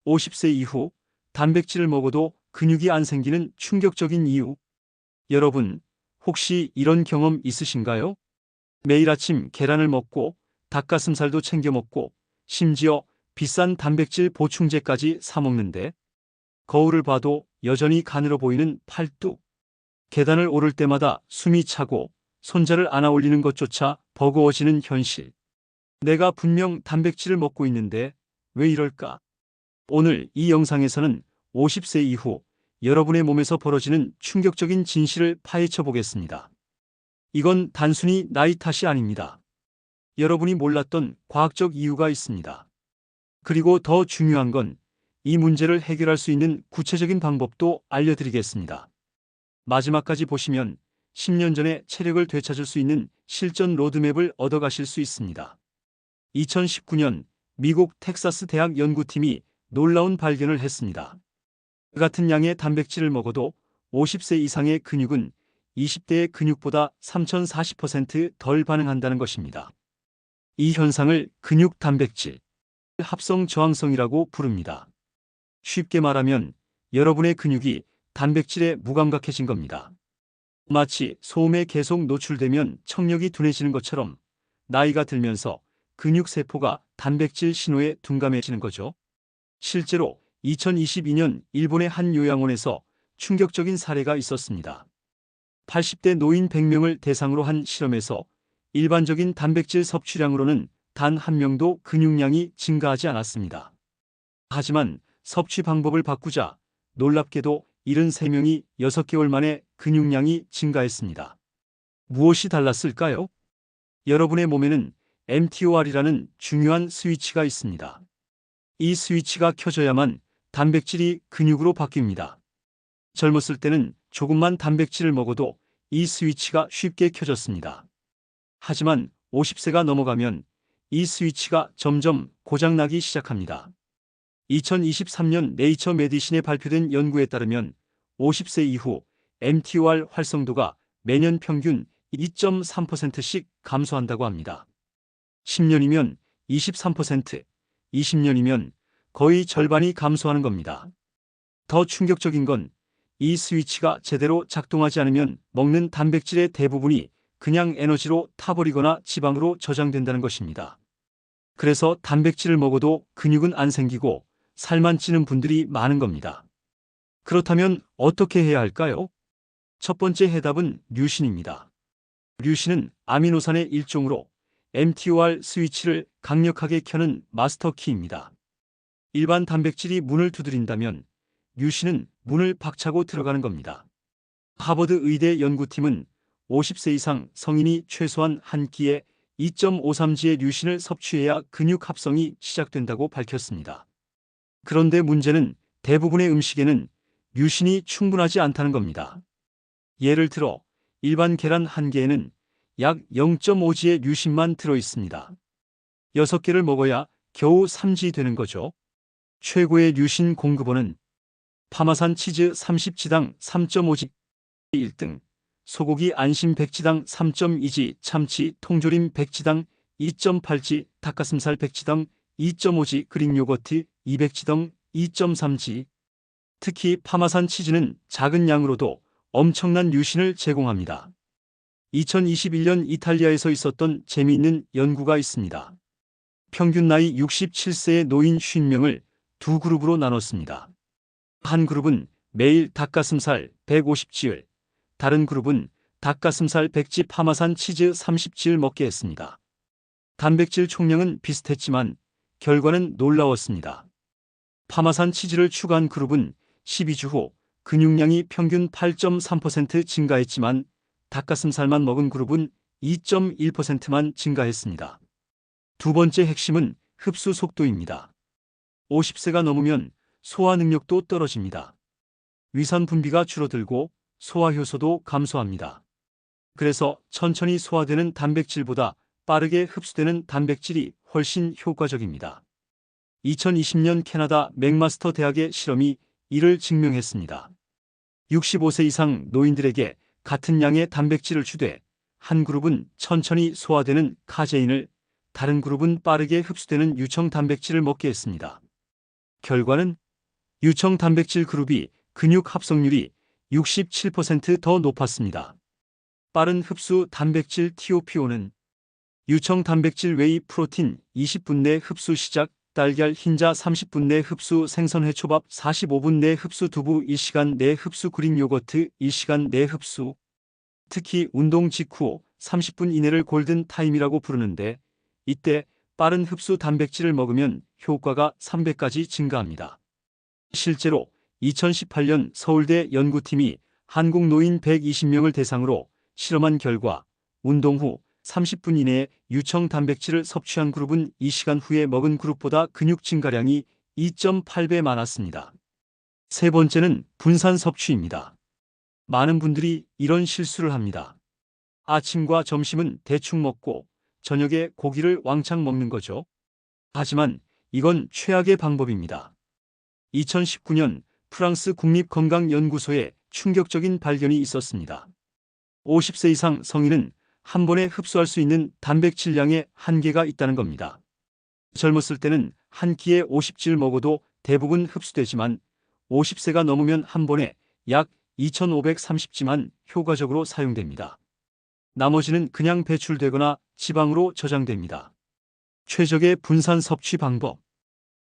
50세 이후 단백질을 먹어도 근육이 안 생기는 충격적인 이유. 여러분, 혹시 이런 경험 있으신가요? 매일 아침 계란을 먹고 닭가슴살도 챙겨 먹고 심지어 비싼 단백질 보충제까지 사 먹는데 거울을 봐도 여전히 가늘어 보이는 팔뚝. 계단을 오를 때마다 숨이 차고 손자를 안아 올리는 것조차 버거워지는 현실. 내가 분명 단백질을 먹고 있는데 왜 이럴까? 오늘 이 영상에서는 50세 이후 여러분의 몸에서 벌어지는 충격적인 진실을 파헤쳐 보겠습니다. 이건 단순히 나이 탓이 아닙니다. 여러분이 몰랐던 과학적 이유가 있습니다. 그리고 더 중요한 건 이 문제를 해결할 수 있는 구체적인 방법도 알려드리겠습니다. 마지막까지 보시면 10년 전에 체력을 되찾을 수 있는 실전 로드맵을 얻어가실 수 있습니다. 2019년 미국 텍사스 대학 연구팀이 놀라운 발견을 했습니다. 같은 양의 단백질을 먹어도 50세 이상의 근육은 20대의 근육보다 3040%덜 반응한다는 것입니다. 이 현상을 근육 단백질 합성 저항성이라고 부릅니다. 쉽게 말하면 여러분의 근육이 단백질에 무감각해진 겁니다. 마치 소음에 계속 노출되면 청력이 둔해지는 것처럼 나이가 들면서 근육세포가 단백질 신호에 둔감해지는 거죠. 실제로 2022년 일본의 한 요양원에서 충격적인 사례가 있었습니다. 80대 노인 100명을 대상으로 한 실험에서 일반적인 단백질 섭취량으로는 단 한 명도 근육량이 증가하지 않았습니다. 하지만 섭취 방법을 바꾸자 놀랍게도 73명이 6개월 만에 근육량이 증가했습니다. 무엇이 달랐을까요? 여러분의 몸에는 mTOR이라는 중요한 스위치가 있습니다. 이 스위치가 켜져야만 단백질이 근육으로 바뀝니다. 젊었을 때는 조금만 단백질을 먹어도 이 스위치가 쉽게 켜졌습니다. 하지만 50세가 넘어가면 이 스위치가 점점 고장나기 시작합니다. 2023년 네이처 메디신에 발표된 연구에 따르면 50세 이후 mTOR 활성도가 매년 평균 2.3%씩 감소한다고 합니다. 10년이면 23%, 20년이면 거의 절반이 감소하는 겁니다. 더 충격적인 건 이 스위치가 제대로 작동하지 않으면 먹는 단백질의 대부분이 그냥 에너지로 타버리거나 지방으로 저장된다는 것입니다. 그래서 단백질을 먹어도 근육은 안 생기고 살만 찌는 분들이 많은 겁니다. 그렇다면 어떻게 해야 할까요? 첫 번째 해답은 류신입니다. 류신은 아미노산의 일종으로 mTOR 스위치를 강력하게 켜는 마스터 키입니다. 일반 단백질이 문을 두드린다면 류신은 문을 박차고 들어가는 겁니다. 하버드 의대 연구팀은 50세 이상 성인이 최소한 한 끼에 2.53g의 류신을 섭취해야 근육 합성이 시작된다고 밝혔습니다. 그런데 문제는 대부분의 음식에는 류신이 충분하지 않다는 겁니다. 예를 들어 일반 계란 한 개에는 약 0.5g의 류신만 들어 있습니다. 6개를 먹어야 겨우 3g 되는 거죠. 최고의 류신 공급원은 파마산 치즈 30g당 3.5g 1등, 소고기 안심 100g당 3.2g, 참치 통조림 100g당 2.8g, 닭가슴살 100g당 2.5g, 그릭 요거트 200g당 2.3g. 특히 파마산 치즈는 작은 양으로도 엄청난 류신을 제공합니다. 2021년 이탈리아에서 있었던 재미있는 연구가 있습니다. 평균 나이 67세의 노인 50명을 두 그룹으로 나눴습니다. 한 그룹은 매일 닭가슴살 150g을, 다른 그룹은 닭가슴살 100g 파마산 치즈 30g를 먹게 했습니다. 단백질 총량은 비슷했지만 결과는 놀라웠습니다. 파마산 치즈를 추가한 그룹은 12주 후 근육량이 평균 8.3% 증가했지만 닭가슴살만 먹은 그룹은 2.1%만 증가했습니다. 두 번째 핵심은 흡수 속도입니다. 50세가 넘으면 소화 능력도 떨어집니다. 위산 분비가 줄어들고 소화 효소도 감소합니다. 그래서 천천히 소화되는 단백질보다 빠르게 흡수되는 단백질이 훨씬 효과적입니다. 2020년 캐나다 맥마스터 대학의 실험이 이를 증명했습니다. 65세 이상 노인들에게 같은 양의 단백질을 주되 한 그룹은 천천히 소화되는 카제인을, 다른 그룹은 빠르게 흡수되는 유청 단백질을 먹게 했습니다. 결과는 유청 단백질 그룹이 근육 합성률이 67% 더 높았습니다. 빠른 흡수 단백질 TOPO는 유청 단백질 웨이 프로틴 20분 내 흡수 시작, 달걀 흰자 30분 내 흡수, 생선 회초밥 45분 내 흡수, 두부 1시간 내 흡수, 그릭 요거트 1시간 내 흡수. 특히 운동 직후 30분 이내를 골든 타임이라고 부르는데, 이때 빠른 흡수 단백질을 먹으면 효과가 3배까지 증가합니다. 실제로 2018년 서울대 연구팀이 한국 노인 120명을 대상으로 실험한 결과 운동 후 30분 이내에 유청 단백질을 섭취한 그룹은 2시간 후에 먹은 그룹보다 근육 증가량이 2.8배 많았습니다. 세 번째는 분산 섭취입니다. 많은 분들이 이런 실수를 합니다. 아침과 점심은 대충 먹고 저녁에 고기를 왕창 먹는 거죠. 하지만 이건 최악의 방법입니다. 2019년 프랑스 국립건강연구소에 충격적인 발견이 있었습니다. 50세 이상 성인은 한 번에 흡수할 수 있는 단백질량의 한계가 있다는 겁니다. 젊었을 때는 한 끼에 50질 먹어도 대부분 흡수되지만 50세가 넘으면 한 번에 약 2530지만 효과적으로 사용됩니다. 나머지는 그냥 배출되거나 지방으로 저장됩니다. 최적의 분산 섭취 방법.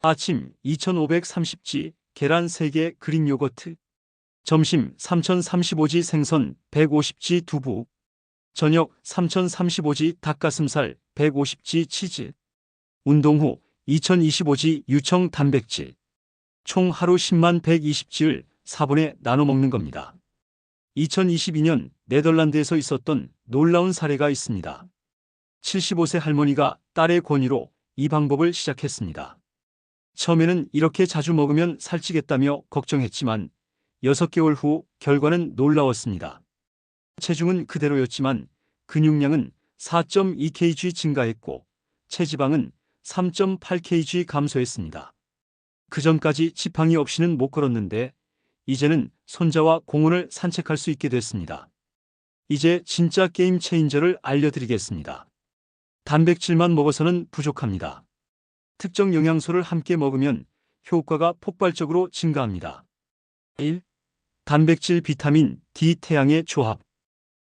아침 2530지 계란 3개, 그릭 요거트. 점심 3035지 생선 150지 두부. 저녁 3035지 닭가슴살 150지 치즈. 운동 후 2025지 유청 단백질. 총 하루 10만 120지를 4번에 나눠 먹는 겁니다. 2022년 네덜란드에서 있었던 놀라운 사례가 있습니다. 75세 할머니가 딸의 권유로 이 방법을 시작했습니다. 처음에는 이렇게 자주 먹으면 살찌겠다며 걱정했지만 6개월 후 결과는 놀라웠습니다. 체중은 그대로였지만 근육량은 4.2kg 증가했고 체지방은 3.8kg 감소했습니다. 그전까지 지팡이 없이는 못 걸었는데 이제는 손자와 공원을 산책할 수 있게 됐습니다. 이제 진짜 게임 체인저를 알려드리겠습니다. 단백질만 먹어서는 부족합니다. 특정 영양소를 함께 먹으면 효과가 폭발적으로 증가합니다. 1. 단백질 비타민 D 태양의 조합.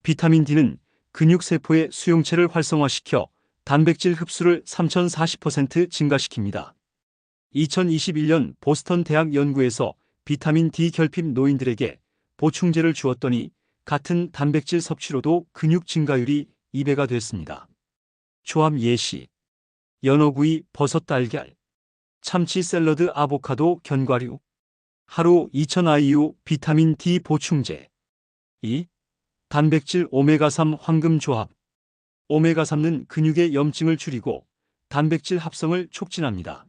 비타민 D는 근육세포의 수용체를 활성화시켜 단백질 흡수를 3040% 증가시킵니다. 2021년 보스턴 대학 연구에서 비타민 D 결핍 노인들에게 보충제를 주었더니 같은 단백질 섭취로도 근육 증가율이 2배가 됐습니다. 조합 예시. 연어구이, 버섯, 달걀, 참치, 샐러드, 아보카도, 견과류. 하루 2000IU 비타민 D 보충제. 2. 단백질 오메가3 황금 조합. 오메가3는 근육의 염증을 줄이고 단백질 합성을 촉진합니다.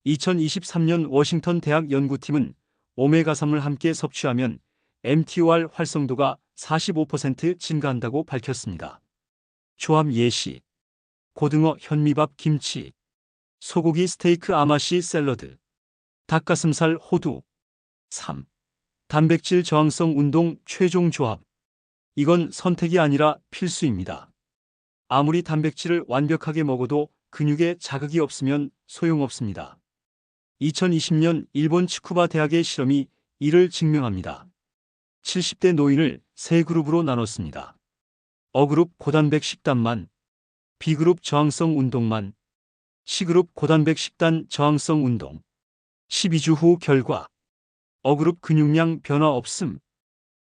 2023년 워싱턴 대학 연구팀은 오메가3을 함께 섭취하면 mTOR 활성도가 45% 증가한다고 밝혔습니다. 조합 예시. 고등어, 현미밥, 김치, 소고기, 스테이크, 아마시, 샐러드, 닭가슴살, 호두. 3. 단백질 저항성 운동 최종 조합. 이건 선택이 아니라 필수입니다. 아무리 단백질을 완벽하게 먹어도 근육에 자극이 없으면 소용없습니다. 2020년 일본 츠쿠바 대학의 실험이 이를 증명합니다. 70대 노인을 3그룹으로 나눴습니다. A그룹 고단백 식단만, B그룹 저항성 운동만, C그룹 고단백 식단 저항성 운동. 12주 후 결과. A그룹 근육량 변화 없음.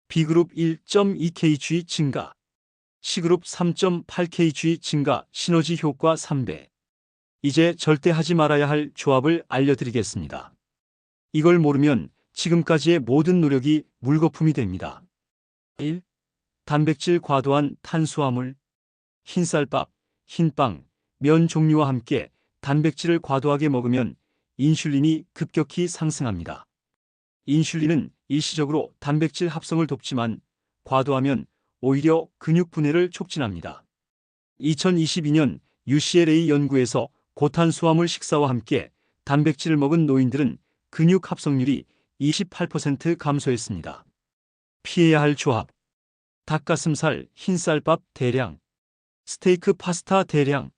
B그룹 1.2kg 증가. C그룹 3.8kg 증가. 시너지 효과 3배. 이제 절대 하지 말아야 할 조합을 알려드리겠습니다. 이걸 모르면 지금까지의 모든 노력이 물거품이 됩니다. 1. 단백질 과도한 탄수화물. 흰쌀밥, 흰빵, 면 종류와 함께 단백질을 과도하게 먹으면 인슐린이 급격히 상승합니다. 인슐린은 일시적으로 단백질 합성을 돕지만 과도하면 오히려 근육 분해를 촉진합니다. 2022년 UCLA 연구에서 고탄수화물 식사와 함께 단백질을 먹은 노인들은 근육 합성률이 28% 감소했습니다. 피해야 할 조합. 닭가슴살, 흰쌀밥 대량, 스테이크 파스타 대량,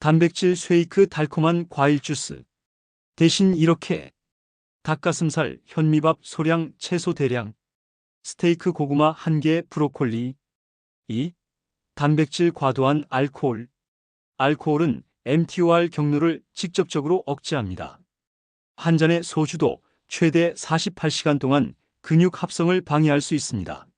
단백질 쉐이크 달콤한 과일 주스. 대신 이렇게 닭가슴살, 현미밥 소량, 채소 대량, 스테이크 고구마 1개, 브로콜리. 2. 단백질 과도한 알코올. 알코올은 mTOR 경로를 직접적으로 억제합니다. 한 잔의 소주도 최대 48시간 동안 근육 합성을 방해할 수 있습니다.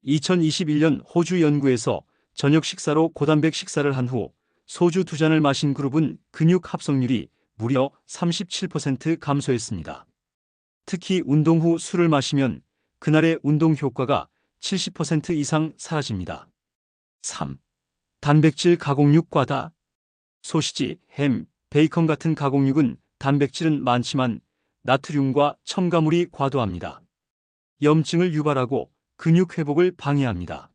2021년 호주 연구에서 저녁 식사로 고단백 식사를 한 후 소주 2잔을 마신 그룹은 근육 합성률이 무려 37% 감소했습니다. 특히 운동 후 술을 마시면 그날의 운동 효과가 70% 이상 사라집니다. 3. 단백질 가공육 과다. 소시지, 햄, 베이컨 같은 가공육은 단백질은 많지만 나트륨과 첨가물이 과도합니다. 염증을 유발하고 근육 회복을 방해합니다.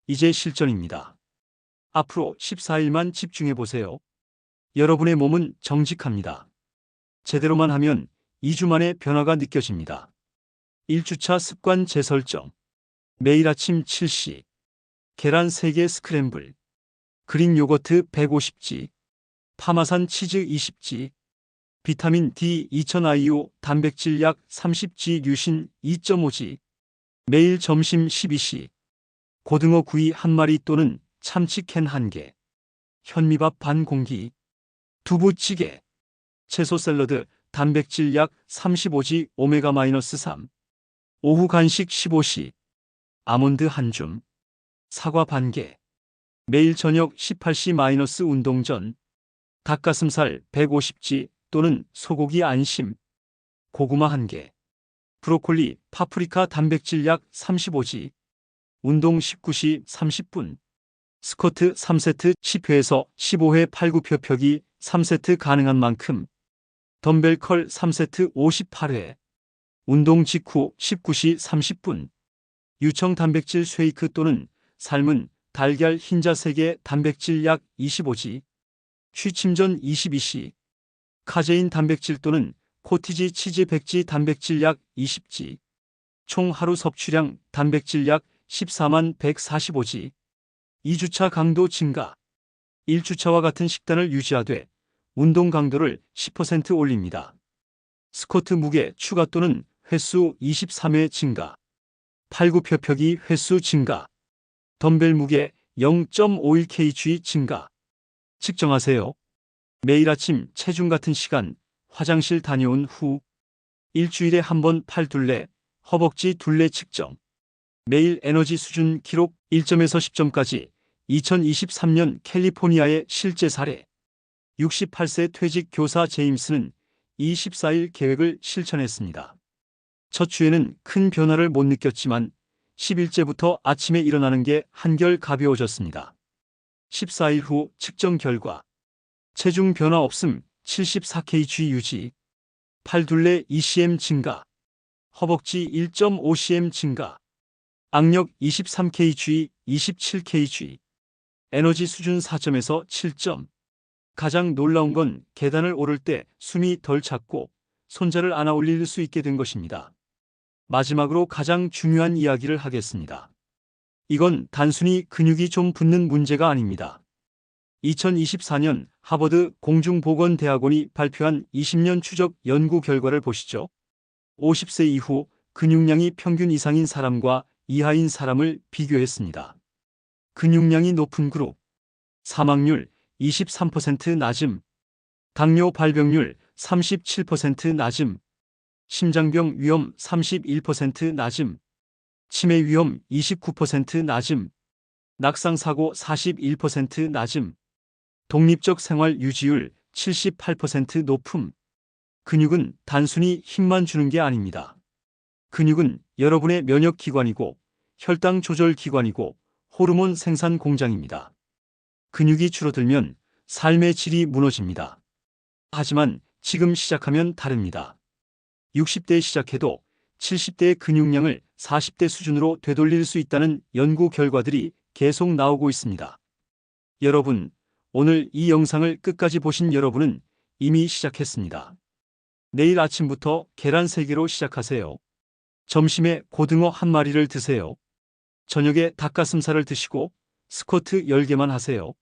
이제 실전입니다. 앞으로 14일만 집중해 보세요. 여러분의 몸은 정직합니다. 제대로만 하면 2주 만에 변화가 느껴집니다. 1주차 습관 재설정. 매일 아침 7시. 계란 3개 스크램블. 그릭 요거트 150지. 파마산 치즈 20지. 비타민 D 2000IU, 단백질 약 30지, 유신 2.5지. 매일 점심 12시. 고등어 구이 1마리 또는 참치 캔 1개. 현미밥 반 공기. 두부찌개. 채소 샐러드, 단백질 약 35지, 오메가-3. 오후 간식 15시. 아몬드 1줌. 사과 반 개. 매일 저녁 18시- 운동 전. 닭가슴살 150지 또는 소고기 안심. 고구마 1개. 브로콜리, 파프리카 단백질 약 35지. 운동 19시 30분. 스쿼트 3세트 10회에서 15회, 팔굽혀 펴기 3세트 가능한 만큼. 덤벨 컬 3세트 58회. 운동 직후 19시 30분. 유청 단백질 쉐이크 또는 삶은 달걀 흰자 3개, 단백질 약 25지. 취침 전 22시. 카제인 단백질 또는 코티지 치즈 100지, 단백질 약 20지. 총 하루 섭취량 단백질 약 14145지. 2주차 강도 증가. 1주차와 같은 식단을 유지하되 운동 강도를 10% 올립니다. 스쿼트 무게 추가 또는 횟수 23회 증가. 팔굽혀 펴기 횟수 증가. 덤벨 무게 0.51kg 증가. 측정하세요. 매일 아침 체중 같은 시간, 화장실 다녀온 후. 일주일에 한 번 팔 둘레, 허벅지 둘레 측정. 매일 에너지 수준 기록 1점에서 10점까지. 2023년 캘리포니아의 실제 사례. 68세 퇴직 교사 제임스는 24일 계획을 실천했습니다. 첫 주에는 큰 변화를 못 느꼈지만 10일째부터 아침에 일어나는 게 한결 가벼워졌습니다. 14일 후 측정 결과. 체중 변화 없음 74kg 유지. 팔 둘레 2cm 증가. 허벅지 1.5cm 증가. 악력 23kg, 27kg. 에너지 수준 4점에서 7점. 가장 놀라운 건 계단을 오를 때 숨이 덜 찼고 손자를 안아 올릴 수 있게 된 것입니다. 마지막으로 가장 중요한 이야기를 하겠습니다. 이건 단순히 근육이 좀 붙는 문제가 아닙니다. 2024년 하버드 공중보건대학원이 발표한 20년 추적 연구 결과를 보시죠. 50세 이후 근육량이 평균 이상인 사람과 이하인 사람을 비교했습니다. 근육량이 높은 그룹. 사망률 23% 낮음. 당뇨 발병률 37% 낮음. 심장병 위험 31% 낮음. 치매 위험 29% 낮음. 낙상사고 41% 낮음. 독립적 생활 유지율 78% 높음. 근육은 단순히 힘만 주는 게 아닙니다. 근육은 여러분의 면역기관이고 혈당 조절 기관이고 호르몬 생산 공장입니다. 근육이 줄어들면 삶의 질이 무너집니다. 하지만 지금 시작하면 다릅니다. 60대에 시작해도 70대의 근육량을 40대 수준으로 되돌릴 수 있다는 연구 결과들이 계속 나오고 있습니다. 여러분, 오늘 이 영상을 끝까지 보신 여러분은 이미 시작했습니다. 내일 아침부터 계란 3개로 시작하세요. 점심에 고등어 1마리를 드세요. 저녁에 닭가슴살을 드시고 스쿼트 10개만 하세요.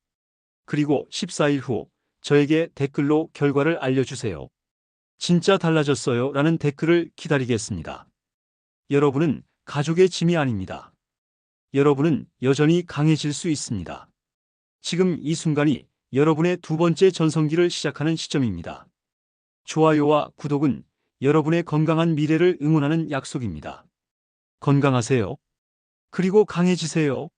그리고 14일 후 저에게 댓글로 결과를 알려주세요. 진짜 달라졌어요 라는 댓글을 기다리겠습니다. 여러분은 가족의 짐이 아닙니다. 여러분은 여전히 강해질 수 있습니다. 지금 이 순간이 여러분의 두 번째 전성기를 시작하는 시점입니다. 좋아요와 구독은 여러분의 건강한 미래를 응원하는 약속입니다. 건강하세요. 그리고 강해지세요.